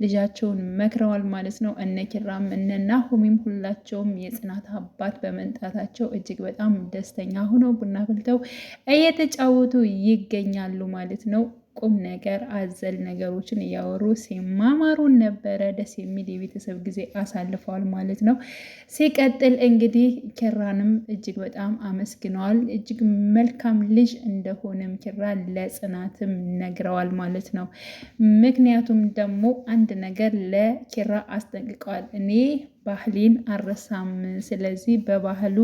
ልጃቸውን መክረዋል ማለት ነው። እነ ኪራም እነ ናሆሚም ሁላቸውም የጽናት አባት በመምጣታቸው እጅግ በጣም ደስተኛ ሆነው ቡና ፍልተው እየተጫወቱ ይገኛሉ ማለት ነው። ቁም ነገር አዘል ነገሮችን እያወሩ ሲማማሩን ነበረ። ደስ የሚል የቤተሰብ ጊዜ አሳልፈዋል ማለት ነው። ሲቀጥል እንግዲህ ኪራንም እጅግ በጣም አመስግነዋል። እጅግ መልካም ልጅ እንደሆነም ኪራ ለጽናትም ነግረዋል ማለት ነው። ምክንያቱም ደግሞ አንድ ነገር ለኪራ አስጠንቅቀዋል። እኔ ባህሌን አልረሳም፣ ስለዚህ በባህሉ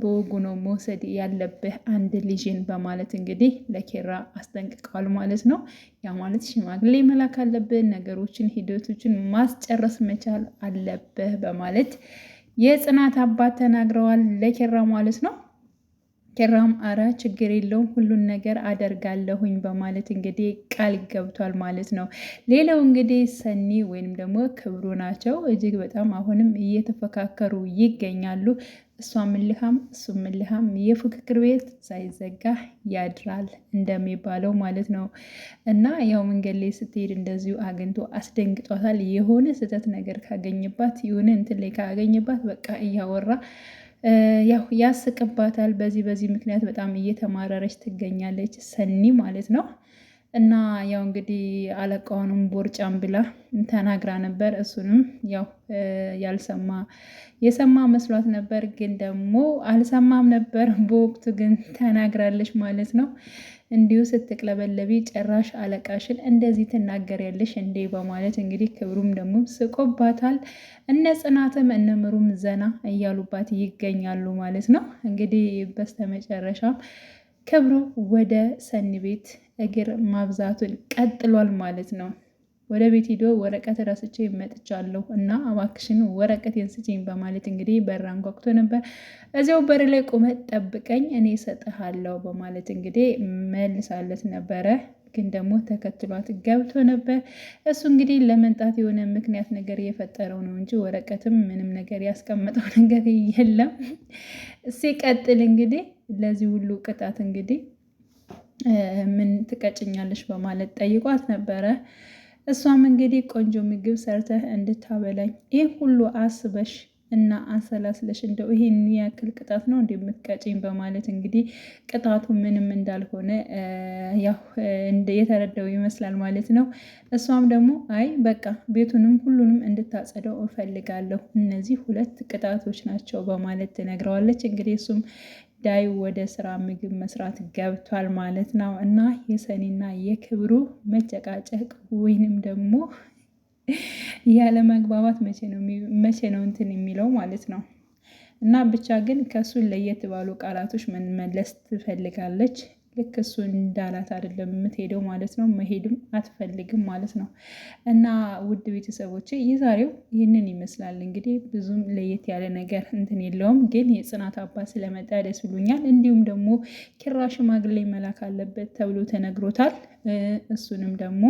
በወጉ ነው መውሰድ ያለብህ አንድ ልጅን በማለት እንግዲህ ለኪራ አስጠንቅቀዋል ማለት ነው። ያ ማለት ሽማግሌ መላክ አለብህ፣ ነገሮችን ሂደቶችን ማስጨረስ መቻል አለብህ በማለት የጽናት አባት ተናግረዋል ለኪራ ማለት ነው። ኪራም አረ ችግር የለውም ሁሉን ነገር አደርጋለሁኝ በማለት እንግዲህ ቃል ገብቷል ማለት ነው። ሌላው እንግዲህ ሰኒ ወይንም ደግሞ ክብሩ ናቸው። እጅግ በጣም አሁንም እየተፈካከሩ ይገኛሉ። እሷ ምልሃም እሱ ምልሃም የፉክክር ቤት ሳይዘጋ ያድራል እንደሚባለው ማለት ነው። እና ያው መንገድ ላይ ስትሄድ እንደዚሁ አግኝቶ አስደንግጧታል። የሆነ ስህተት ነገር ካገኘባት የሆነ እንትን ላይ ካገኘባት በቃ እያወራ ያው ያስቅባታል። በዚህ ምክንያት በጣም እየተማረረች ትገኛለች ሰኒ ማለት ነው። እና ያው እንግዲህ አለቃውንም ቦርጫም ብላ ተናግራ ነበር። እሱንም ያው የሰማ መስሏት ነበር፣ ግን ደግሞ አልሰማም ነበር። በወቅቱ ግን ተናግራለች ማለት ነው። እንዲሁ ስትቅለበለቢ ጭራሽ አለቃሽን እንደዚህ ትናገሪያለሽ እንዴ በማለት እንግዲህ ክብሩም ደግሞ ስቆባታል። እነ ጽናትም እነ ምሩም ዘና እያሉባት ይገኛሉ ማለት ነው። እንግዲህ በስተመጨረሻም ክብሩ ወደ ሰኒ ቤት እግር ማብዛቱን ቀጥሏል ማለት ነው። ወደ ቤት ሂዶ ወረቀት ረስቼ መጥቻለሁ እና እባክሽን ወረቀቴን ስጪኝ በማለት እንግዲህ በር አንኳኩቶ ነበር። እዚያው በር ላይ ቁመት ጠብቀኝ እኔ እሰጥሃለሁ በማለት እንግዲህ መልሳለት ነበረ። ግን ደግሞ ተከትሏት ገብቶ ነበር። እሱ እንግዲህ ለመንጣት የሆነ ምክንያት ነገር የፈጠረው ነው እንጂ ወረቀትም ምንም ነገር ያስቀመጠው ነገር የለም። ሲቀጥል እንግዲህ ለዚህ ሁሉ ቅጣት እንግዲህ ምን ትቀጭኛለሽ በማለት ጠይቋት ነበረ። እሷም እንግዲህ ቆንጆ ምግብ ሰርተህ እንድታበላኝ ይህ ሁሉ አስበሽ እና አንሰላስለሽ እንደው ይሄን ያክል ቅጣት ነው እንደምትቀጭኝ በማለት እንግዲህ ቅጣቱ ምንም እንዳልሆነ ያው የተረዳው ይመስላል ማለት ነው። እሷም ደግሞ አይ በቃ ቤቱንም ሁሉንም እንድታጸደው እፈልጋለሁ፣ እነዚህ 2 ቅጣቶች ናቸው በማለት ትነግረዋለች። እንግዲህ እሱም ዳይ ወደ ስራ ምግብ መስራት ገብቷል ማለት ነው። እና የሰኒና የክብሩ መጨቃጨቅ ወይንም ደግሞ ያለ መግባባት መቼ ነው እንትን የሚለው ማለት ነው። እና ብቻ ግን ከሱ ለየት ባሉ ቃላቶች መመለስ ትፈልጋለች። ልክ እሱ እንዳላት አይደለም የምትሄደው ማለት ነው። መሄድም አትፈልግም ማለት ነው። እና ውድ ቤተሰቦቼ የዛሬው ይህንን ይመስላል። እንግዲህ ብዙም ለየት ያለ ነገር እንትን የለውም፣ ግን የጽናት አባት ስለመጣ ደስ ብሎኛል። እንዲሁም ደግሞ ኪራ ሽማግሌ መላክ አለበት ተብሎ ተነግሮታል። እሱንም ደግሞ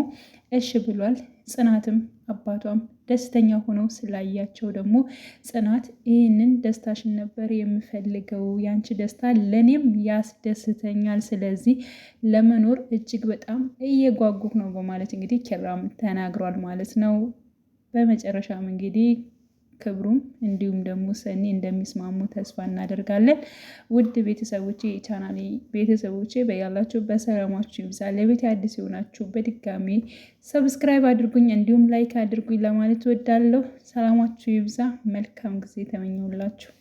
እሺ ብሏል። ጽናትም አባቷም ደስተኛ ሆነው ስላያቸው ደግሞ ጽናት ይህንን ደስታሽን ነበር የምፈልገው፣ ያንቺ ደስታ ለእኔም ያስደስተኛል፣ ስለዚህ ለመኖር እጅግ በጣም እየጓጉህ ነው በማለት እንግዲህ ኪራም ተናግሯል ማለት ነው። በመጨረሻም እንግዲህ ክብሩም እንዲሁም ደግሞ ሰኒ እንደሚስማሙ ተስፋ እናደርጋለን። ውድ ቤተሰቦቼ የቻናሌ ቤተሰቦቼ በያላችሁ በሰላማችሁ ይብዛ። ለቤት አዲስ የሆናችሁ በድጋሚ ሰብስክራይብ አድርጉኝ እንዲሁም ላይክ አድርጉኝ ለማለት እወዳለሁ። ሰላማችሁ ይብዛ። መልካም ጊዜ ተመኘሁላችሁ።